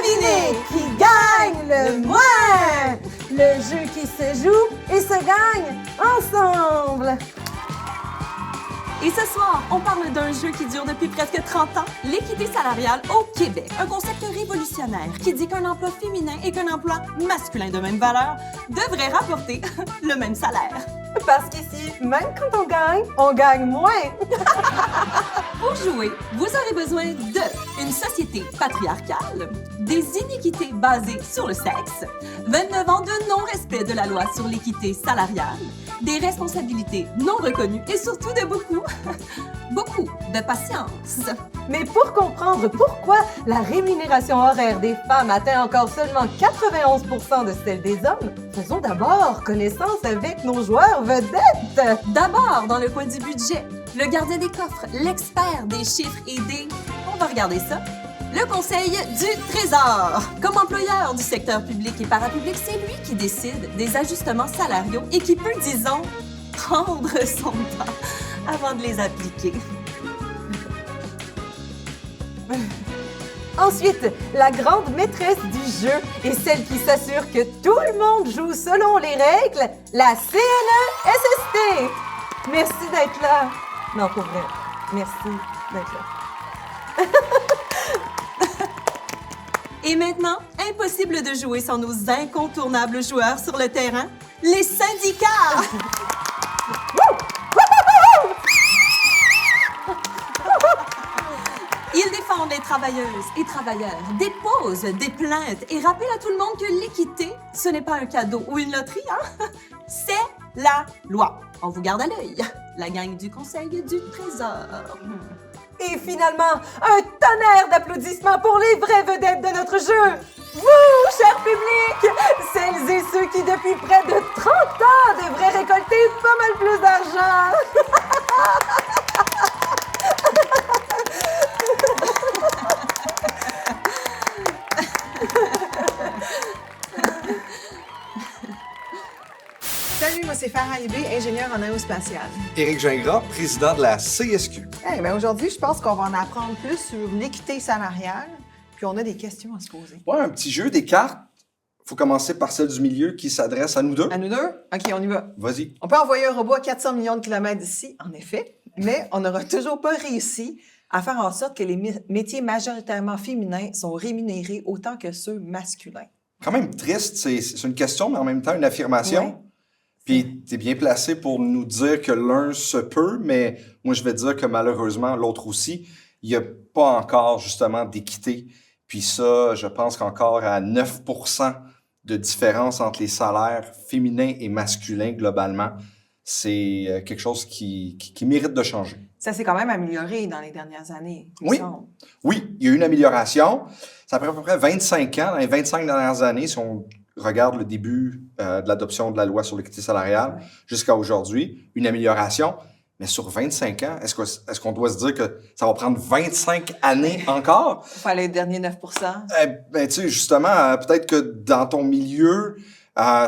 Devinez qui gagne le moins! Le jeu qui se joue et se gagne ensemble! Et ce soir, on parle d'un jeu qui dure depuis presque 30 ans, l'équité salariale au Québec. Un concept révolutionnaire qui dit qu'un emploi féminin et qu'un emploi masculin de même valeur devraient rapporter le même salaire. Parce qu'ici, même quand on gagne moins! Pour jouer, vous aurez besoin de une société patriarcale, des iniquités basées sur le sexe, 29 ans de non-respect de la loi sur l'équité salariale, des responsabilités non reconnues et surtout de beaucoup de patience. Mais pour comprendre pourquoi la rémunération horaire des femmes atteint encore seulement 91 % de celle des hommes, faisons d'abord connaissance avec nos joueurs vedettes. D'abord, dans le coin du budget, le gardien des coffres, l'expert des chiffres et des... On va regarder ça. Le Conseil du Trésor. Comme employeur du secteur public et parapublic, c'est lui qui décide des ajustements salariaux et qui peut, disons, prendre son temps avant de les appliquer. Ensuite, la grande maîtresse du jeu et celle qui s'assure que tout le monde joue selon les règles, la CNESST. Merci d'être là. Non, pour vrai, merci d'être là. Et maintenant, impossible de jouer sans nos incontournables joueurs sur le terrain, les syndicats! Ils défendent les travailleuses et travailleurs, déposent des plaintes et rappellent à tout le monde que l'équité, ce n'est pas un cadeau ou une loterie, hein? C'est la loi. On vous garde à l'œil. La gang du Conseil du Trésor. Et finalement, un tonnerre d'applaudissements pour les vraies vedettes de notre jeu. Vous, cher public, celles et ceux qui, depuis près de 30 ans, devraient récolter pas mal plus d'argent. Salut, moi c'est Farah Ibé, ingénieure en aérospatiale. Éric Gingras, président de la CSQ. Aujourd'hui, je pense qu'on va en apprendre plus sur l'équité salariale, puis on a des questions à se poser. Ouais, un petit jeu des cartes. Faut commencer par celle du milieu qui s'adresse à nous deux. À nous deux? OK, on y va. Vas-y. On peut envoyer un robot à 400 millions de kilomètres d'ici, en effet, mais on n'aura toujours pas réussi à faire en sorte que les métiers majoritairement féminins sont rémunérés autant que ceux masculins. Quand même triste, c'est une question, mais en même temps une affirmation. Ouais. Puis t'es bien placé pour nous dire que l'un se peut, mais moi je vais dire que malheureusement l'autre aussi, il n'y a pas encore justement d'équité. Puis ça, je pense qu'encore à 9% de différence entre les salaires féminins et masculins globalement, c'est quelque chose qui mérite de changer. Ça s'est quand même amélioré dans les dernières années. Oui. Oui, il y a eu une amélioration. Ça fait à peu près 25 ans, dans les 25 dernières années, si on regarde le début de l'adoption de la loi sur l'équité salariale jusqu'à aujourd'hui, une amélioration. Mais sur 25 ans, est-ce qu'on doit se dire que ça va prendre 25 années encore? Il fallait les derniers 9 Ben, tu sais, justement, peut-être que dans ton milieu,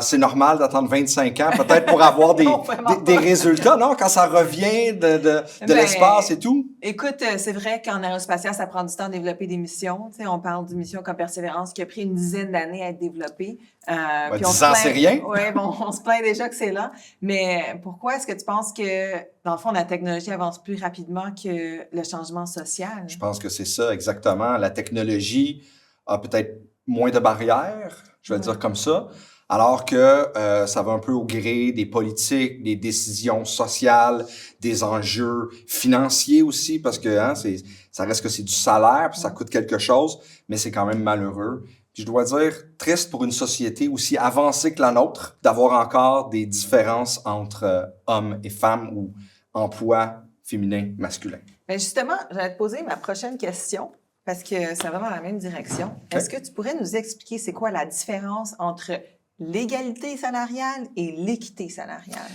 c'est normal d'attendre 25 ans, peut-être pour avoir des résultats, non? Quand ça revient de l'espace et tout. Écoute, c'est vrai qu'en aérospatiale, ça prend du temps de développer des missions. Tu sais, on parle d'une mission comme Persévérance qui a pris une dizaine d'années à être développée. Ben, 10 ans, c'est rien. Oui, bon, on se plaint déjà que c'est là. Mais pourquoi est-ce que tu penses que, dans le fond, la technologie avance plus rapidement que le changement social? Je pense que c'est ça, exactement. La technologie a peut-être moins de barrières, je vais le dire comme ça. Alors que ça va un peu au gré des politiques, des décisions sociales, des enjeux financiers aussi, parce que ça reste que c'est du salaire, puis ça coûte quelque chose, mais c'est quand même malheureux. Puis je dois dire, triste pour une société aussi avancée que la nôtre, d'avoir encore des différences entre hommes et femmes ou emplois féminins, masculins. Bien justement, j'allais te poser ma prochaine question, parce que c'est vraiment la même direction. Okay. Est-ce que tu pourrais nous expliquer c'est quoi la différence entre l'égalité salariale et l'équité salariale?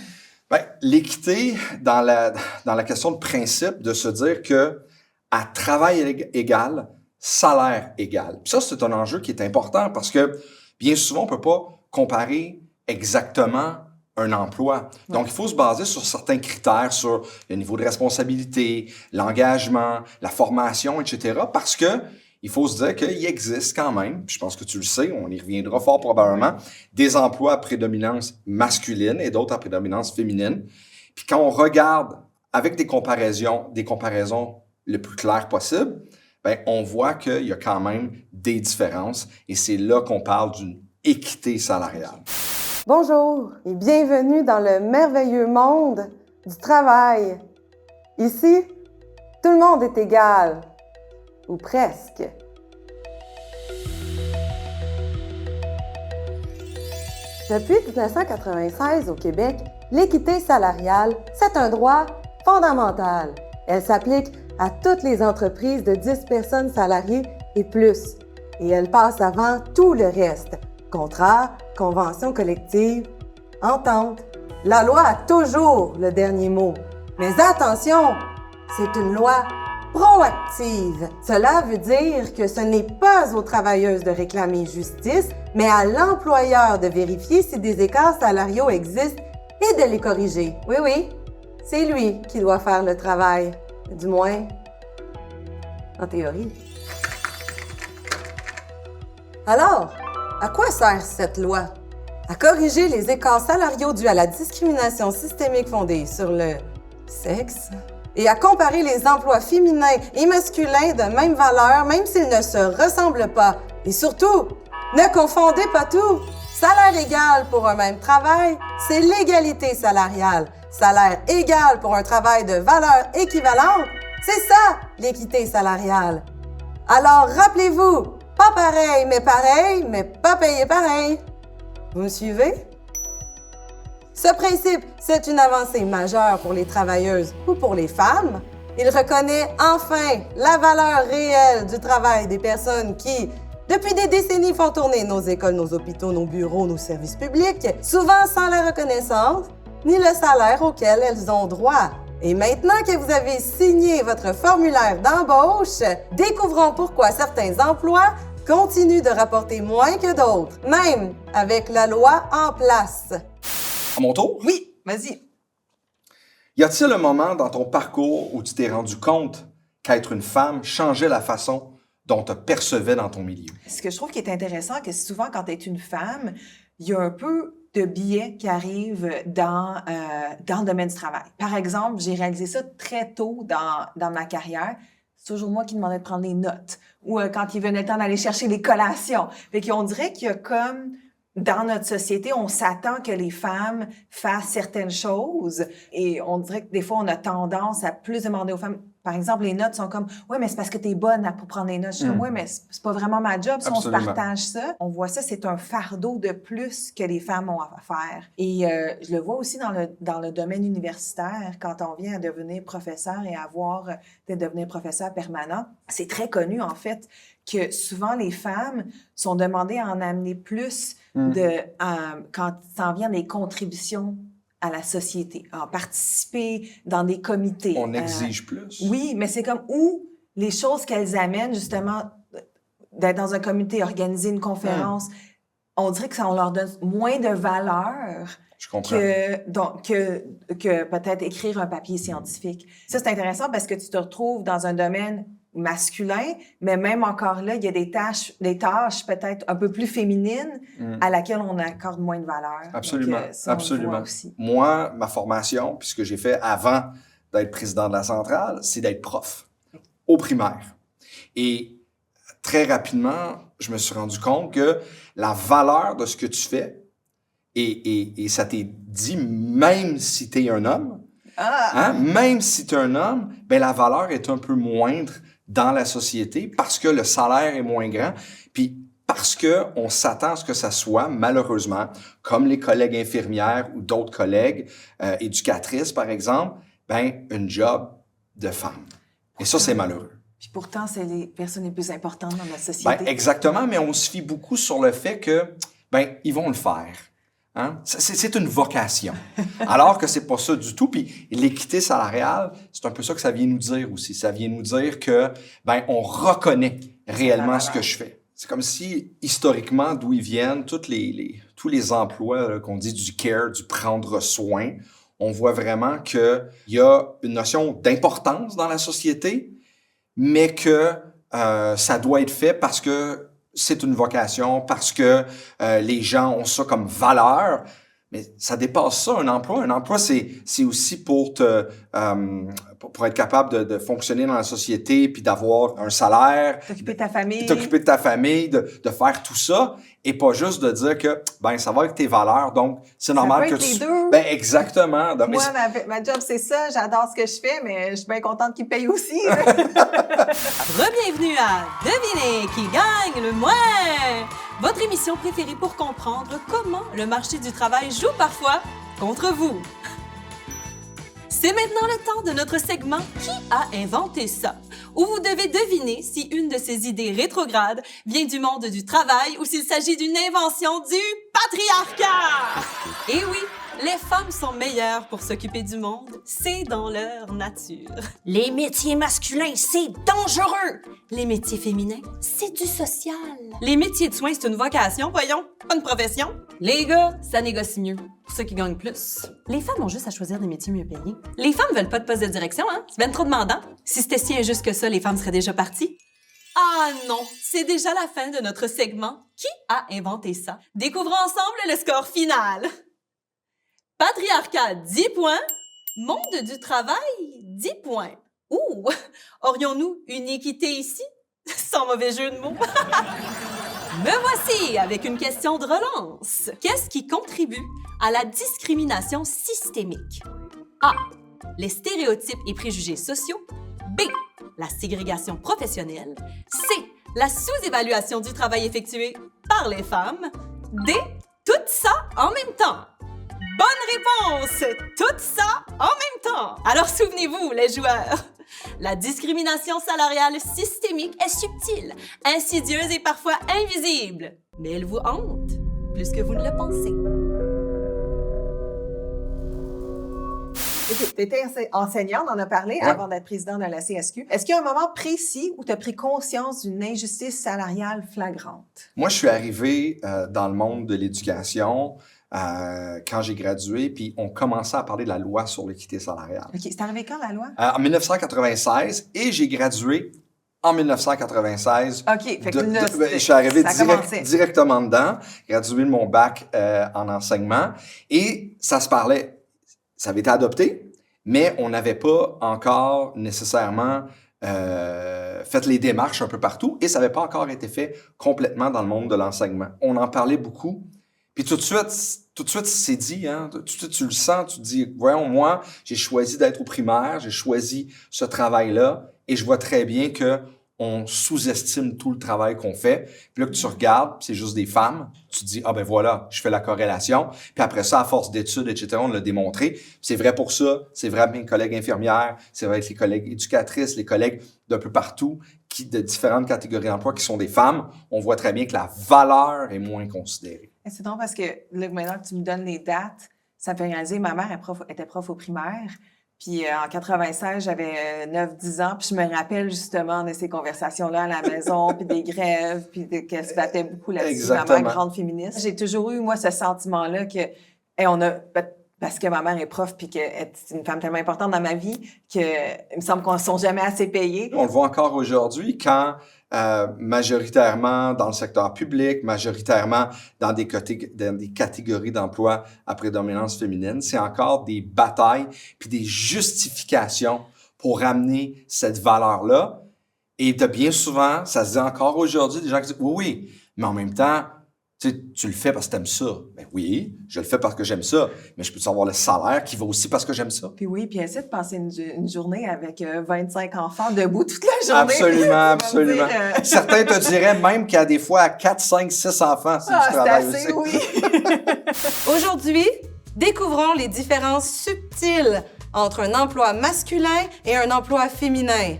Bien, l'équité, dans la question de principe, de se dire que à travail égal, salaire égal. Puis ça, c'est un enjeu qui est important parce que bien souvent, on peut pas comparer exactement un emploi. Donc, il faut se baser sur certains critères, sur le niveau de responsabilité, l'engagement, la formation, etc. Parce que il faut se dire qu'il existe quand même, puis je pense que tu le sais, on y reviendra fort probablement, des emplois à prédominance masculine et d'autres à prédominance féminine. Puis quand on regarde avec des comparaisons le plus claires possible, ben, on voit qu'il y a quand même des différences et c'est là qu'on parle d'une équité salariale. Bonjour et bienvenue dans le merveilleux monde du travail. Ici, tout le monde est égal, ou presque. Depuis 1996 au Québec, l'équité salariale, c'est un droit fondamental. Elle s'applique à toutes les entreprises de 10 personnes salariées et plus. Et elle passe avant tout le reste. Contrat, convention collective, entente. La loi a toujours le dernier mot. Mais attention, c'est une loi proactive. Cela veut dire que ce n'est pas aux travailleuses de réclamer justice, mais à l'employeur de vérifier si des écarts salariaux existent et de les corriger. Oui, oui, c'est lui qui doit faire le travail. Du moins, en théorie. Alors, à quoi sert cette loi? À corriger les écarts salariaux dus à la discrimination systémique fondée sur le sexe et à comparer les emplois féminins et masculins de même valeur, même s'ils ne se ressemblent pas. Et surtout, ne confondez pas tout! Salaire égal pour un même travail, c'est l'égalité salariale. Salaire égal pour un travail de valeur équivalente, c'est ça, l'équité salariale. Alors, rappelez-vous, pas pareil, mais pas payé pareil. Vous me suivez? Ce principe, c'est une avancée majeure pour les travailleuses ou pour les femmes. Il reconnaît enfin la valeur réelle du travail des personnes qui, depuis des décennies, font tourner nos écoles, nos hôpitaux, nos bureaux, nos services publics, souvent sans la reconnaissance ni le salaire auquel elles ont droit. Et maintenant que vous avez signé votre formulaire d'embauche, découvrons pourquoi certains emplois continuent de rapporter moins que d'autres, même avec la loi en place. À mon tour? Oui, vas-y. Y a-t-il un moment dans ton parcours où tu t'es rendu compte qu'être une femme changeait la façon dont tu percevais dans ton milieu? Ce que je trouve qui est intéressant, que souvent, quand tu es une femme, il y a un peu de biais qui arrivent dans le domaine du travail. Par exemple, j'ai réalisé ça très tôt dans ma carrière. C'est toujours moi qui demandais de prendre les notes ou quand il venait le temps d'aller chercher les collations. Fait qu'on dirait qu'il y a comme... Dans notre société, on s'attend que les femmes fassent certaines choses et on dirait que des fois, on a tendance à plus demander aux femmes. Par exemple, les notes sont comme « Ouais, mais c'est parce que t'es bonne pour prendre les notes. » Je dis « Ouais, mais c'est pas vraiment ma job. Si on se partage ça, on voit ça, c'est un fardeau de plus que les femmes ont à faire. » Et je le vois aussi dans le domaine universitaire, quand on vient à devenir professeur et de devenir professeur permanent. C'est très connu, en fait, que souvent les femmes sont demandées à en amener plus quand ça en vient des contributions à la société, à participer dans des comités. On exige plus. Oui, mais c'est comme où les choses qu'elles amènent, justement, d'être dans un comité, organiser une conférence, on dirait que ça on leur donne moins de valeur Je comprends. que peut-être écrire un papier scientifique. Ça, c'est intéressant parce que tu te retrouves dans un domaine masculin, mais même encore là, il y a des tâches peut-être un peu plus féminines à laquelle on accorde moins de valeur. Absolument, Donc, ça, absolument. On le voit aussi. Moi, ma formation, puis ce que j'ai fait avant d'être président de la centrale, c'est d'être prof au primaire. Et très rapidement, je me suis rendu compte que la valeur de ce que tu fais, et ça t'est dit même si tu es un homme, même si tu es un homme, ben la valeur est un peu moindre dans la société parce que le salaire est moins grand, puis parce qu'on s'attend à ce que ça soit, malheureusement, comme les collègues infirmières ou d'autres collègues éducatrices, par exemple, ben une job de femme. Et ça, c'est malheureux. Puis pourtant, c'est les personnes les plus importantes dans notre société. Ben, exactement, mais on se fie beaucoup sur le fait que, ben, ils vont le faire. Hein? C'est une vocation. Alors que c'est pas ça du tout. Puis l'équité salariale, c'est un peu ça que ça vient nous dire aussi. Ça vient nous dire que, ben, on reconnaît réellement ce que je fais. C'est comme si, historiquement, d'où ils viennent, tous les emplois là, qu'on dit du care, du prendre soin, on voit vraiment qu'il y a une notion d'importance dans la société, mais que ça doit être fait parce que c'est une vocation, parce que les gens ont ça comme valeur. Mais ça dépasse ça, un emploi. Un emploi, c'est aussi pour pour être capable de fonctionner dans la société, puis d'avoir un salaire. T'occuper de ta famille. T'occuper de ta famille, de faire tout ça, et pas juste de dire que, ben, ça va avec tes valeurs, donc c'est normal peut que être tu... les deux. Ben, exactement. Donc, Moi, ma job, c'est ça. J'adore ce que je fais, mais je suis bien contente qu'ils me payent aussi. Re-bienvenue à Deviner qui gagne le moins! Votre émission préférée pour comprendre comment le marché du travail joue parfois contre vous. C'est maintenant le temps de notre segment Qui a inventé ça? Où vous devez deviner si une de ces idées rétrogrades vient du monde du travail ou s'il s'agit d'une invention du patriarcat! Et oui, les femmes sont meilleures pour s'occuper du monde, c'est dans leur nature. Les métiers masculins, c'est dangereux! Les métiers féminins, c'est du social. Les métiers de soins, c'est une vocation, voyons, pas une profession. Les gars, ça négocie mieux, pour ceux qui gagnent plus. Les femmes ont juste à choisir des métiers mieux payés. Les femmes veulent pas de poste de direction, hein? C'est bien trop demandant. Si c'était si injuste que ça, les femmes seraient déjà parties. Ah non, c'est déjà la fin de notre segment Qui a inventé ça? Découvrons ensemble le score final. Patriarcat, 10 points. Monde du travail, 10 points. Ouh! Aurions-nous une équité ici? Sans mauvais jeu de mots. Me voici avec une question de relance. Qu'est-ce qui contribue à la discrimination systémique? A. Les stéréotypes et préjugés sociaux. B. La ségrégation professionnelle. C. La sous-évaluation du travail effectué par les femmes. D. Tout ça en même temps. Bonne réponse! Tout ça en même temps! Alors souvenez-vous, les joueurs, la discrimination salariale systémique est subtile, insidieuse et parfois invisible. Mais elle vous hante plus que vous ne le pensez. OK, tu étais enseignante, on en a parlé avant d'être présidente de la CSQ. Est-ce qu'il y a un moment précis où tu as pris conscience d'une injustice salariale flagrante? Moi, je suis arrivé dans le monde de l'éducation quand j'ai gradué, puis on commençait à parler de la loi sur l'équité salariale. OK, c'est arrivé quand, la loi? En 1996, et j'ai gradué en 1996. OK, fait que là, je suis arrivé ça commençait. directement dedans, gradué de mon bac en enseignement, et ça se parlait, ça avait été adopté, mais on n'avait pas encore nécessairement fait les démarches un peu partout, et ça n'avait pas encore été fait complètement dans le monde de l'enseignement. On en parlait beaucoup, puis tout de suite, c'est dit, hein, tout de suite, tu le sens, tu te dis, voyons, moi, j'ai choisi d'être au primaire, j'ai choisi ce travail-là, et je vois très bien que on sous-estime tout le travail qu'on fait. Puis là, que tu regardes, c'est juste des femmes, tu te dis, ah ben voilà, je fais la corrélation. Puis après ça, à force d'études, etc., on l'a démontré. C'est vrai pour ça, c'est vrai avec mes collègues infirmières, c'est vrai avec les collègues éducatrices, les collègues d'un peu partout, de différentes catégories d'emploi qui sont des femmes. On voit très bien que la valeur est moins considérée. C'est drôle parce que là, maintenant que tu me donnes les dates, ça me fait réaliser, ma mère était prof au primaire. Puis en 96, j'avais 9-10 ans, puis je me rappelle justement de ces conversations-là à la maison, puis des grèves, puis qu'elle se battait beaucoup là-dessus, Exactement. ma mère grande féministe. J'ai toujours eu, moi, ce sentiment-là que, parce que ma mère est prof, puis que c'est une femme tellement importante dans ma vie, que il me semble qu'on ne sont jamais assez payés. On le voit encore aujourd'hui quand majoritairement dans le secteur public, majoritairement dans des catégories d'emploi à prédominance féminine, c'est encore des batailles puis des justifications pour ramener cette valeur-là. Et bien souvent, ça se dit encore aujourd'hui, des gens qui disent « oui, mais en même temps, tu le fais parce que t'aimes ça. » Ben oui, je le fais parce que j'aime ça, mais je peux savoir le salaire qui va aussi parce que j'aime ça. Puis oui, puis essaie de passer une journée avec 25 enfants debout toute la journée. Absolument, absolument. Certains te diraient même qu'il y a des fois 4, 5, 6 enfants, c'est du travail c'est assez, aussi. Oui. Aujourd'hui, découvrons les différences subtiles entre un emploi masculin et un emploi féminin.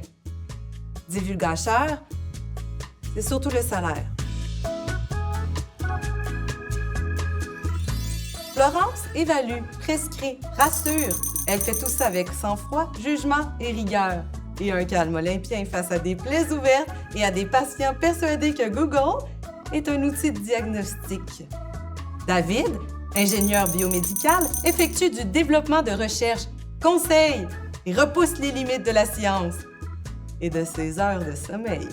Divulgateur, c'est surtout le salaire. Florence évalue, prescrit, rassure. Elle fait tout ça avec sang-froid, jugement et rigueur. Et un calme olympien face à des plaies ouvertes et à des patients persuadés que Google est un outil de diagnostic. David, ingénieur biomédical, effectue du développement de recherche, conseille et repousse les limites de la science et de ses heures de sommeil.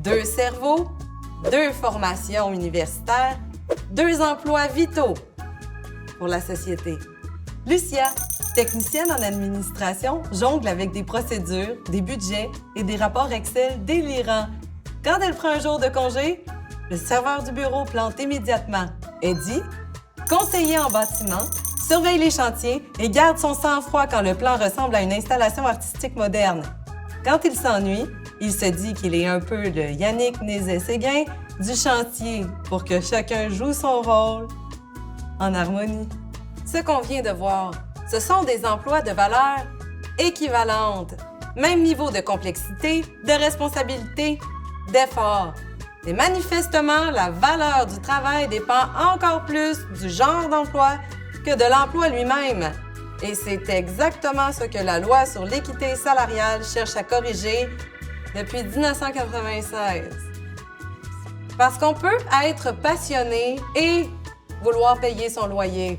2 cerveaux, 2 formations universitaires, 2 emplois vitaux pour la société. Lucia, technicienne en administration, jongle avec des procédures, des budgets et des rapports Excel délirants. Quand elle prend un jour de congé, le serveur du bureau plante immédiatement. Eddie, conseiller en bâtiment, surveille les chantiers et garde son sang-froid quand le plan ressemble à une installation artistique moderne. Quand il s'ennuie, il se dit qu'il est un peu le Yannick Nézet-Séguin du chantier pour que chacun joue son rôle en harmonie. Ce qu'on vient de voir, ce sont des emplois de valeur équivalente. Même niveau de complexité, de responsabilité, d'effort. Mais manifestement, la valeur du travail dépend encore plus du genre d'emploi que de l'emploi lui-même. Et c'est exactement ce que la loi sur l'équité salariale cherche à corriger depuis 1996. Parce qu'on peut être passionné et vouloir payer son loyer.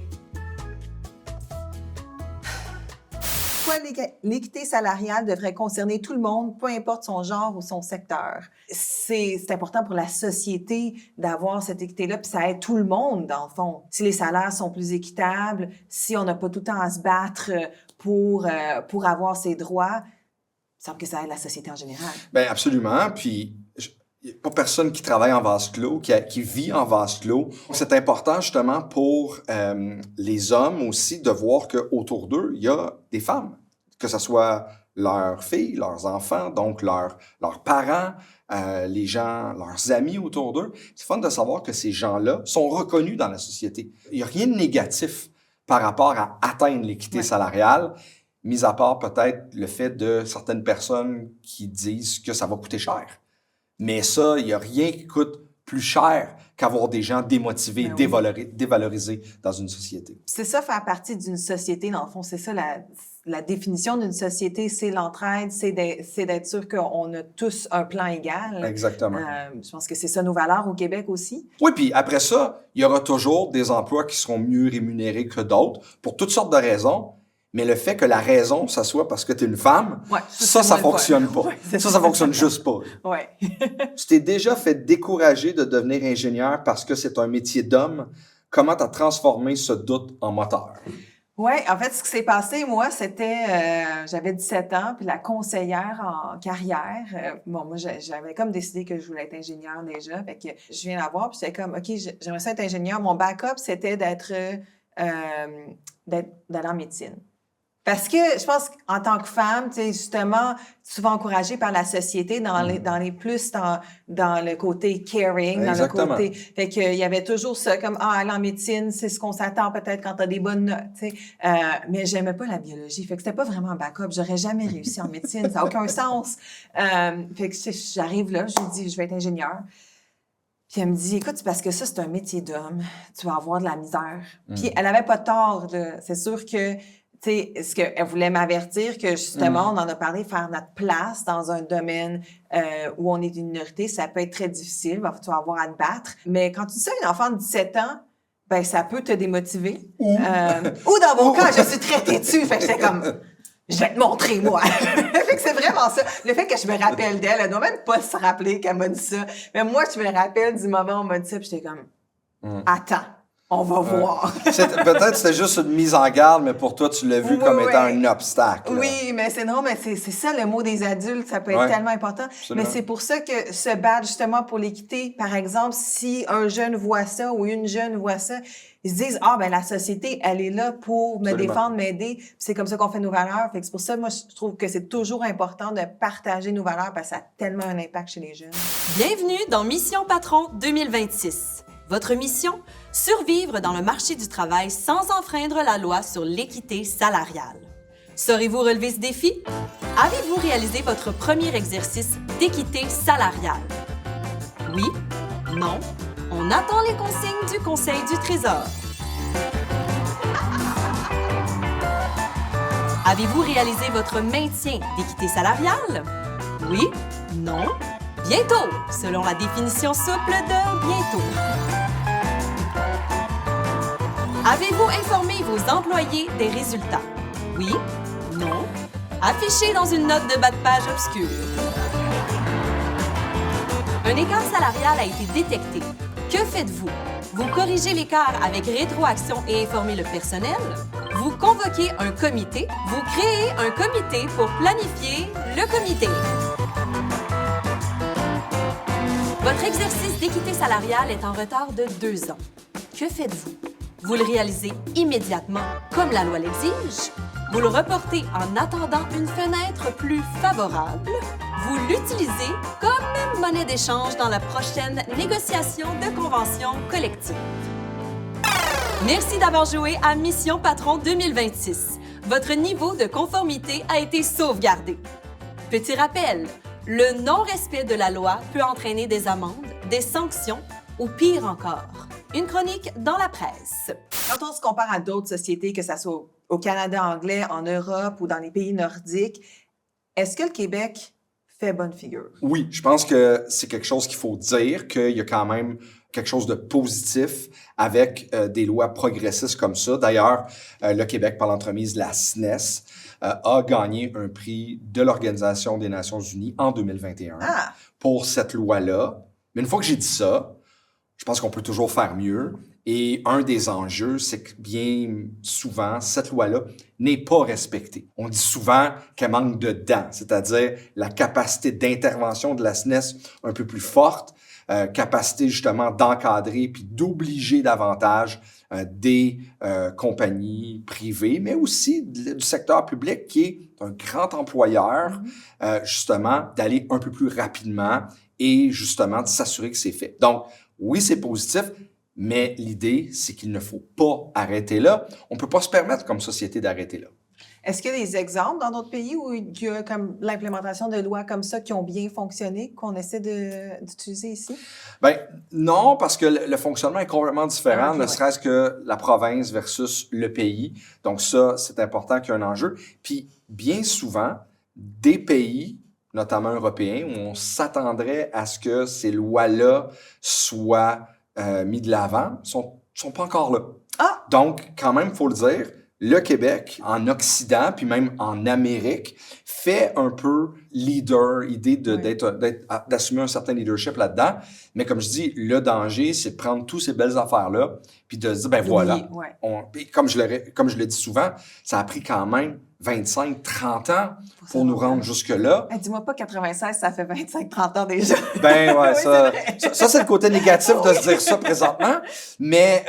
Pourquoi l'équité salariale devrait concerner tout le monde, peu importe son genre ou son secteur? C'est important pour la société d'avoir cette équité-là, puis ça aide tout le monde, dans le fond. Si les salaires sont plus équitables, si on n'a pas tout le temps à se battre pour avoir ses droits, il semble que ça aide la société en général. Bien, absolument. Puis, il n'y a pas personne qui travaille en vase clos, qui vit en vase clos. C'est important, justement, pour les hommes aussi de voir qu'autour d'eux, il y a des femmes, que ce soit leurs filles, leurs enfants, donc leurs parents, les gens, leurs amis autour d'eux. C'est fun de savoir que ces gens-là sont reconnus dans la société. Il n'y a rien de négatif par rapport à atteindre l'équité salariale, mis à part peut-être le fait de certaines personnes qui disent que ça va coûter cher. Mais ça, il n'y a rien qui coûte plus cher qu'avoir des gens démotivés, dévalorisés dans une société. C'est ça, faire partie d'une société, dans le fond, c'est ça la définition d'une société, c'est l'entraide, c'est d'être sûr qu'on a tous un plan égal. Exactement. Je pense que c'est ça nos valeurs au Québec aussi. Oui, puis après ça, il y aura toujours des emplois qui seront mieux rémunérés que d'autres pour toutes sortes de raisons. Mais le fait que la raison, ça soit parce que tu es une femme, ça fonctionne pas. Ça fonctionne juste pas. Ouais. Tu t'es déjà fait décourager de devenir ingénieur parce que c'est un métier d'homme. Comment tu as transformé ce doute en moteur? Oui, en fait, ce qui s'est passé, moi, c'était, j'avais 17 ans, puis la conseillère en carrière, moi, j'avais comme décidé que je voulais être ingénieure déjà, fait que je viens la voir, puis j'étais comme, OK, j'aimerais ça être ingénieure. Mon backup, c'était d'aller en médecine. Parce que je pense qu'en tant que femme, tu sais, justement, souvent encouragée par la société dans les plus dans le côté caring, Exactement. dans le côté. Fait qu'il y avait toujours ça, comme, aller en médecine, c'est ce qu'on s'attend peut-être quand t'as des bonnes notes, tu sais. Mais j'aimais pas la biologie. Fait que c'était pas vraiment un backup. J'aurais jamais réussi en médecine. Ça n'a aucun sens. Fait que j'arrive là, je lui dis, je vais être ingénieure. Puis elle me dit, écoute, c'est parce que ça, c'est un métier d'homme. Tu vas avoir de la misère. Puis elle avait pas tort, là. C'est sûr que, tu sais, ce qu'elle voulait m'avertir que, justement, on en a parlé, faire notre place dans un domaine où on est une minorité, ça peut être très difficile, tu vas avoir à te battre. Mais quand tu dis ça à une enfant de 17 ans, ben ça peut te démotiver. Ou dans mon cas, je suis très têtue, fait que j'étais comme, je vais te montrer, moi. Fait que c'est vraiment ça. Le fait que je me rappelle d'elle, elle doit même pas se rappeler qu'elle m'a dit ça. Mais moi, je me rappelle du moment où on m'a dit ça, puis j'étais comme, attends. On va voir. Peut-être que c'était juste une mise en garde, mais pour toi, tu l'as vu comme étant un obstacle. Oui, mais c'est non, mais c'est ça le mot des adultes, ça peut être tellement important. Absolument. Mais c'est pour ça que se battre justement pour l'équité, par exemple, si un jeune voit ça ou une jeune voit ça, ils se disent ben la société, elle est là pour me défendre, m'aider. Puis c'est comme ça qu'on fait nos valeurs. Fait que c'est pour ça, moi, je trouve que c'est toujours important de partager nos valeurs parce que ça a tellement un impact chez les jeunes. Bienvenue dans Mission Patron 2026. Votre mission? Survivre dans le marché du travail sans enfreindre la loi sur l'équité salariale. Saurez-vous relever ce défi? Avez-vous réalisé votre premier exercice d'équité salariale? Oui? Non? On attend les consignes du Conseil du Trésor. Avez-vous réalisé votre maintien d'équité salariale? Oui? Non? Bientôt, selon la définition souple de bientôt. Avez-vous informé vos employés des résultats? Oui? Non? Affiché dans une note de bas de page obscure. Un écart salarial a été détecté. Que faites-vous? Vous corrigez l'écart avec rétroaction et informez le personnel? Vous convoquez un comité? Vous créez un comité pour planifier le comité? Votre exercice d'équité salariale est en retard de 2 ans. Que faites-vous? Vous le réalisez immédiatement, comme la loi l'exige? Vous le reportez en attendant une fenêtre plus favorable? Vous l'utilisez comme monnaie d'échange dans la prochaine négociation de convention collective? Merci d'avoir joué à Mission Patron 2026. Votre niveau de conformité a été sauvegardé. Petit rappel, le non-respect de la loi peut entraîner des amendes, des sanctions ou pire encore, une chronique dans la presse. Quand on se compare à d'autres sociétés, que ce soit au Canada anglais, en Europe ou dans les pays nordiques, est-ce que le Québec fait bonne figure? Oui, je pense que c'est quelque chose qu'il faut dire, qu'il y a quand même quelque chose de positif avec des lois progressistes comme ça. D'ailleurs, le Québec, par l'entremise de la SNES, a gagné un prix de l'Organisation des Nations Unies en 2021 pour cette loi-là. Mais une fois que j'ai dit ça, je pense qu'on peut toujours faire mieux. Et un des enjeux, c'est que bien souvent, cette loi-là n'est pas respectée. On dit souvent qu'elle manque de dents, c'est-à-dire la capacité d'intervention de la SNES un peu plus forte, capacité justement d'encadrer puis d'obliger davantage des compagnies privées, mais aussi du secteur public qui est un grand employeur, justement, d'aller un peu plus rapidement et justement de s'assurer que c'est fait. Donc, oui, c'est positif, mais l'idée, c'est qu'il ne faut pas arrêter là. On ne peut pas se permettre comme société d'arrêter là. Est-ce qu'il y a des exemples dans d'autres pays où il y a comme l'implémentation de lois comme ça qui ont bien fonctionné, qu'on essaie d'utiliser ici? Bien, non, parce que le fonctionnement est complètement différent, Ok, ne serait-ce que la province versus le pays. Donc ça, c'est important qu'il y ait un enjeu. Puis, bien souvent, des pays, notamment européens, où on s'attendrait à ce que ces lois-là soient mis de l'avant, sont pas encore là. Donc, quand même, il faut le dire, le Québec, en Occident, puis même en Amérique, fait un peu leader, idée d'assumer un certain leadership là-dedans. Mais comme je dis, le danger, c'est de prendre toutes ces belles affaires-là, puis de se dire, ben voilà. Puis comme je le dis souvent, ça a pris quand même 25-30 ans pour nous rendre jusque-là. Dis-moi pas 96, ça fait 25-30 ans déjà. Ben ouais, Oui, ça c'est le côté négatif de se dire ça présentement. Mais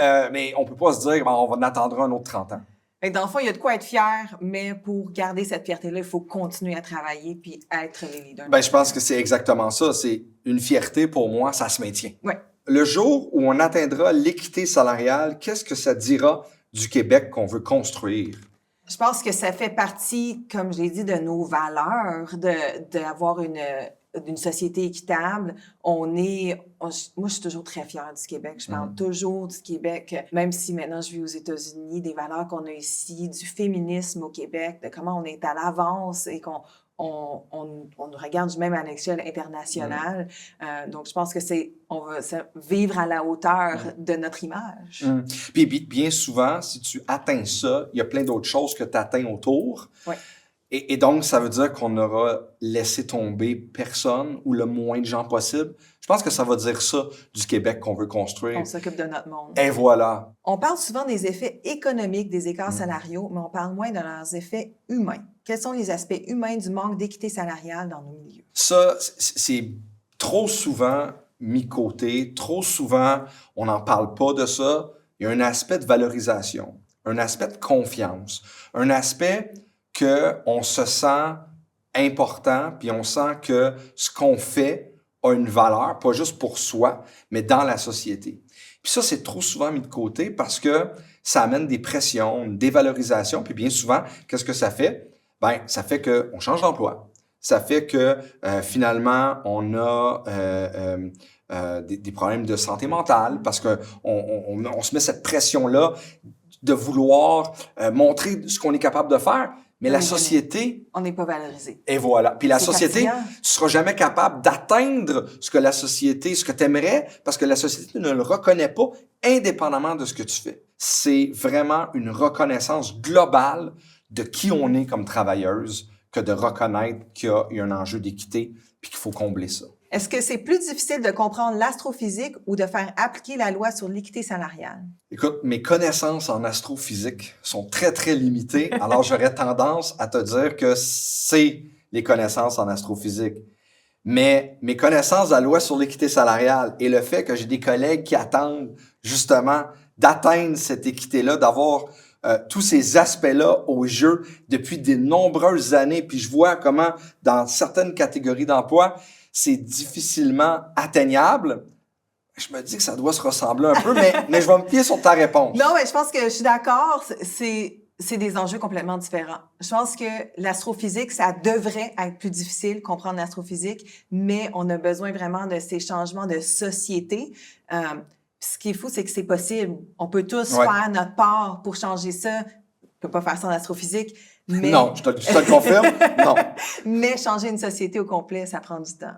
on peut pas se dire, ben, on va en attendre un autre 30 ans. Fait que dans le fond, il y a de quoi être fier, mais pour garder cette fierté-là, il faut continuer à travailler puis être les leaders. Ben, je pense que c'est exactement ça. C'est une fierté pour moi, ça se maintient. Ouais. Le jour où on atteindra l'équité salariale, qu'est-ce que ça dira du Québec qu'on veut construire? Je pense que ça fait partie, comme je l'ai dit, de nos valeurs, d'avoir une société équitable. Moi, je suis toujours très fière du Québec. Je parle toujours du Québec, même si maintenant je vis aux États-Unis, des valeurs qu'on a ici, du féminisme au Québec, de comment on est à l'avance et qu'on nous regarde même à l'échelle internationale. Donc, je pense que on va vivre à la hauteur de notre image. Puis bien souvent, si tu atteins ça, il y a plein d'autres choses que tu atteins autour. Ouais. Et donc, ça veut dire qu'on aura laissé tomber personne ou le moins de gens possible. Je pense que ça va dire ça du Québec qu'on veut construire. On s'occupe de notre monde. Et voilà. On parle souvent des effets économiques des écarts salariaux, mais on parle moins de leurs effets humains. Quels sont les aspects humains du manque d'équité salariale dans nos milieux? Ça, c'est trop souvent mis de côté. Trop souvent, on n'en parle pas de ça. Il y a un aspect de valorisation, un aspect de confiance, un aspect qu'on se sent important, puis on sent que ce qu'on fait a une valeur, pas juste pour soi, mais dans la société. Puis ça, c'est trop souvent mis de côté parce que ça amène des pressions, une dévalorisation, puis bien souvent, qu'est-ce que ça fait? Ben, ça fait qu'on change d'emploi. Ça fait que finalement, on a des problèmes de santé mentale parce qu'on se met cette pression-là de vouloir montrer ce qu'on est capable de faire. Mais la société... On n'est pas valorisé. Et voilà. Puis la société, fatigant. tu seras jamais capable d'atteindre ce que tu aimerais parce que la société ne le reconnaît pas indépendamment de ce que tu fais. C'est vraiment une reconnaissance globale de qui on est comme travailleuse que de reconnaître qu'il y a un enjeu d'équité puis qu'il faut combler ça. Est-ce que c'est plus difficile de comprendre l'astrophysique ou de faire appliquer la loi sur l'équité salariale? Écoute, mes connaissances en astrophysique sont très, très limitées, alors j'aurais tendance à te dire que c'est les connaissances en astrophysique. Mais mes connaissances de la loi sur l'équité salariale et le fait que j'ai des collègues qui attendent justement d'atteindre cette équité-là, d'avoir tous ces aspects-là au jeu depuis de nombreuses années, puis je vois comment dans certaines catégories d'emploi, c'est difficilement atteignable. Je me dis que ça doit se ressembler un peu, mais je vais me fier sur ta réponse. Non, mais je pense que je suis d'accord. C'est des enjeux complètement différents. Je pense que l'astrophysique, ça devrait être plus difficile, comprendre l'astrophysique, mais on a besoin vraiment de ces changements de société. Ce qui est fou, c'est que c'est possible. On peut tous faire notre part pour changer ça. On peut pas faire ça en astrophysique, mais... Non, je te le confirme, non. Mais changer une société au complet, ça prend du temps.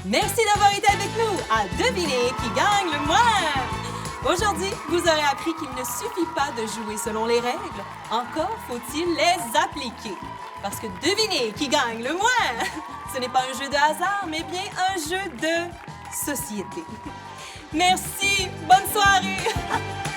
Merci d'avoir été avec nous à Deviner qui gagne le mois! Aujourd'hui, vous aurez appris qu'il ne suffit pas de jouer selon les règles, encore faut-il les appliquer. Parce que deviner qui gagne le mois, ce n'est pas un jeu de hasard, mais bien un jeu de société. Merci, bonne soirée!